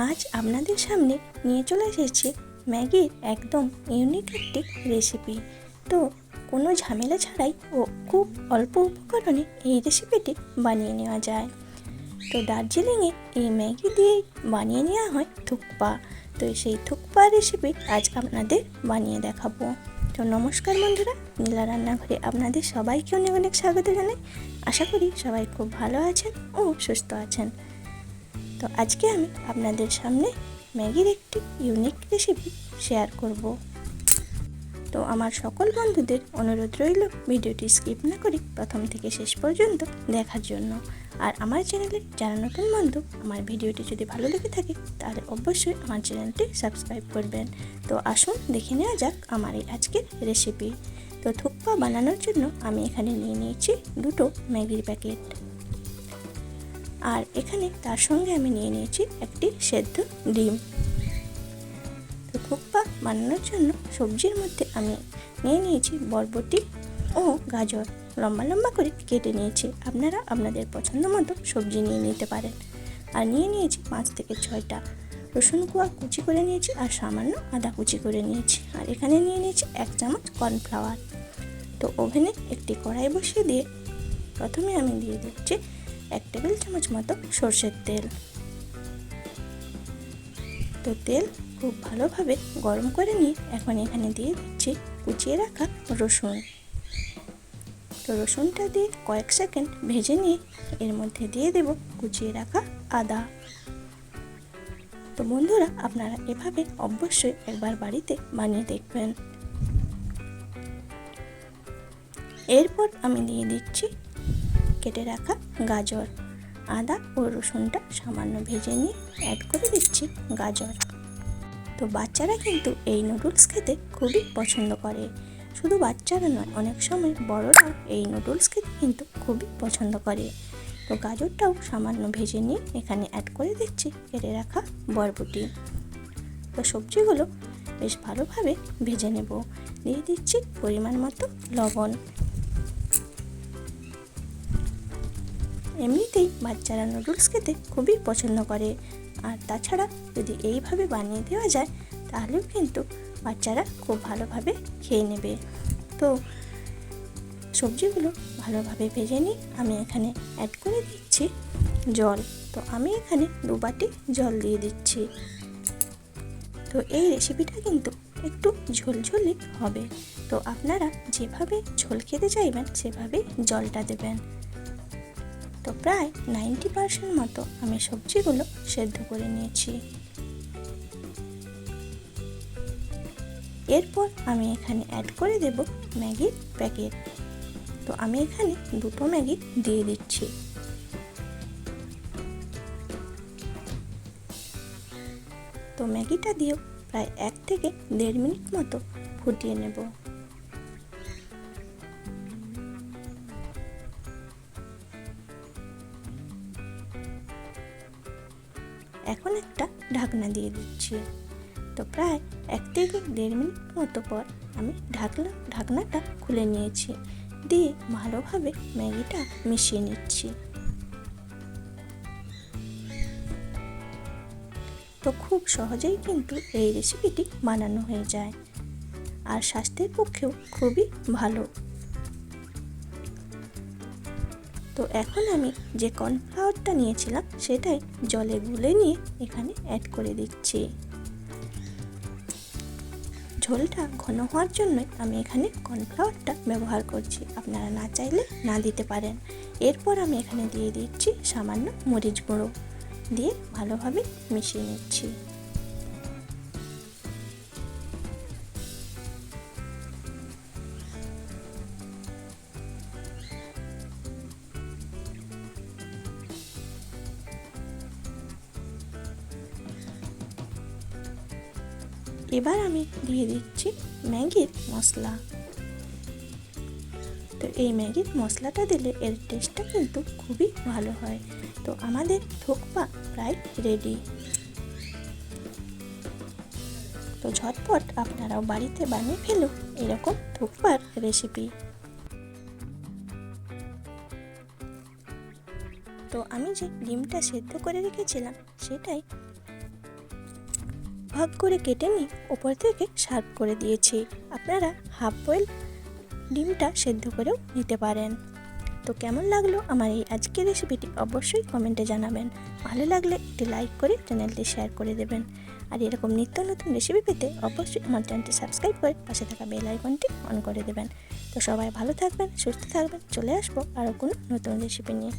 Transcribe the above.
আজ আপনাদের সামনে নিয়ে চলে এসেছি ম্যাগির একদম ইউনিক একটি রেসিপি। তো কোনো ঝামেলা ছাড়াই ও খুব অল্প উপকরণে এই রেসিপিটি বানিয়ে নেওয়া যায়। তো দার্জিলিংয়ে এই ম্যাগি দিয়েই বানিয়ে নেওয়া হয় থুকপা। তো সেই থুকপা রেসিপি আজ আপনাদের বানিয়ে দেখাবো। তো নমস্কার বন্ধুরা, নীলা রান্নাঘরে আপনাদের সবাইকে অনেক অনেক স্বাগত জানাই। আশা করি সবাই খুব ভালো আছেন ও সুস্থ আছেন। তো আজকে আমি আপনাদের সামনে ম্যাগির একটি ইউনিক রেসিপি শেয়ার করব। তো আমার সকল বন্ধুদের অনুরোধ রইল ভিডিওটি স্কিপ না করে প্রথম থেকে শেষ পর্যন্ত দেখার জন্য। আর আমার চ্যানেলে যারা নতুন বন্ধু, আমার ভিডিওটি যদি ভালো লেগে থাকে তাহলে অবশ্যই আমার চ্যানেলটি সাবস্ক্রাইব করবেন। তো আসুন দেখে নেওয়া যাক আমার এই আজকের রেসিপি। তো থুকপা বানানোর জন্য আমি এখানে নিয়ে নিয়েছি দুটো ম্যাগির প্যাকেট। আর এখানে তার সঙ্গে আমি নিয়ে নিয়েছি একটি সেদ্ধ ডিম। তো থুকপা বানানোর জন্য সবজির মধ্যে আমি নিয়ে নিয়েছি বরবটি ও গাজর, লম্বা লম্বা করে কেটে নিয়েছি। আপনারা আপনাদের পছন্দ মতো সবজি নিয়ে নিতে পারেন। আর নিয়ে নিয়েছি 5 থেকে 6টা রসুন কোয়া কুচি করে নিয়েছি, আর সামান্য আদা কুচি করে নিয়েছি। আর এখানে নিয়ে নিয়েছি 1 চামচ কর্নফ্লাওয়ার। তো ওভেনে একটি কড়াই বসিয়ে দিয়ে প্রথমে আমি দিয়ে দিচ্ছি 1 টেবিল চামচ মতো সর্ষের তেল। তো তেল খুব ভালোভাবে গরম করে নিয়ে এখন এখানে দিয়ে দিচ্ছি কুচিয়ে রাখা রসুন। তো রসুনটা দিয়ে কয়েক সেকেন্ড ভেজে নিয়ে এর মধ্যে দিয়ে দেব কুচিয়ে রাখা আদা। তো বন্ধুরা, আপনারা এভাবে অবশ্যই একবার বাড়িতে বানিয়ে দেখবেন। এরপর আমি দিয়ে দিচ্ছি কেটে রাখা গাজর। আদা ও রসুনটা সামান্য ভেজে নিয়ে অ্যাড করে দিচ্ছি গাজর। তো বাচ্চারা কিন্তু এই নুডলস খেতে খুবই পছন্দ করে। শুধু বাচ্চারা নয়, অনেক সময় বড়রাও এই নুডলস খেতে কিন্তু খুবই পছন্দ করে। তো গাজরটাও সামান্য ভেজে নিয়ে এখানে অ্যাড করে দিচ্ছি কেটে রাখা বরবটি। তো সবজিগুলো বেশ ভালোভাবে ভেজে নেব। দিয়ে দিচ্ছি পরিমাণ মতো লবণ। এমনিতেই বাচ্চারা নুডলস খেতে খুবই পছন্দ করে। আর তাছাড়া যদি এইভাবে বানিয়ে দেওয়া যায় তাহলেও কিন্তু বাচ্চারা খুব ভালোভাবে খেয়ে নেবে। তো সবজিগুলো ভালোভাবে ভেজে নিয়ে আমি এখানে অ্যাড করে দিচ্ছি জল। তো আমি এখানে 2 বাটি জল দিয়ে দিচ্ছি। তো এই রেসিপিটা কিন্তু একটু ঝোলঝোলি হবে। তো আপনারা যেভাবে ঝোল খেতে চাইবেন সেভাবেই জলটা দেবেন। তো প্রায় 90% মতো আমি সবজিগুলো সেদ্ধ করে নিয়েছি। এরপর আমি এখানে অ্যাড করে দেব ম্যাগির প্যাকেট। তো আমি এখানে 2টো ম্যাগি দিয়ে দিচ্ছি। তো ম্যাগিটা দিয়েও প্রায় 1 থেকে 1.5 মিনিট মতো ফুটিয়ে নেব। এখন একটা ঢাকনা দিয়ে দিচ্ছি। তো প্রায় 1 থেকে 1.5 মিনিট মতো পর আমি ঢাকনাটা খুলে নিয়েছি। দিয়ে ভালোভাবে ম্যাগিটা মিশিয়ে নিচ্ছি। তো খুব সহজেই কিন্তু এই রেসিপিটি বানানো হয়ে যায়, আর স্বাস্থ্যের পক্ষেও খুবই ভালো। তো এখন আমি যে কর্নফ্লাওয়ারটা নিয়েছিলাম সেটাই জলে গুলে নিয়ে এখানে অ্যাড করে দিচ্ছি। ঝোলটা ঘন হওয়ার জন্যই আমি এখানে কর্নফ্লাওয়ারটা ব্যবহার করছি। আপনারা না চাইলে না দিতে পারেন। এরপর আমি এখানে দিয়ে দিচ্ছি সামান্য মরিচ গুঁড়ো, দিয়ে ভালোভাবে মিশিয়ে নিচ্ছি। এবার আমি দিয়ে দিচ্ছি ম্যাগির মশলা। তো এই ম্যাগির মশলাটা দিলে এর টেস্টটা কিন্তু খুবই ভালো হয়। তো আমাদের থুকপা প্রায় রেডি। তো ঝটপট আপনারাও বাড়িতে বানিয়ে ফেলুন এরকম থুকপার রেসিপি। তো আমি যে ডিমটা সেদ্ধ করে রেখেছিলাম সেটাই ভাগ করে কেটে নিয়ে ওপর থেকে সার্ভ করে দিয়েছি। আপনারা হাফ বয়েল ডিমটা সেদ্ধ করেও নিতে পারেন। তো কেমন লাগলো আমার এই আজকের রেসিপিটি অবশ্যই কমেন্টে জানাবেন। ভালো লাগলে একটি লাইক করে চ্যানেলটি শেয়ার করে দেবেন। আর এরকম নিত্য নতুন রেসিপি পেতে অবশ্যই আমার চ্যানেলটি সাবস্ক্রাইব করে পাশে থাকা বেল আইকনটি অন করে দেবেন। তো সবাই ভালো থাকবেন, সুস্থ থাকবেন। চলে আসবো আরও কোনো নতুন রেসিপি নিয়ে।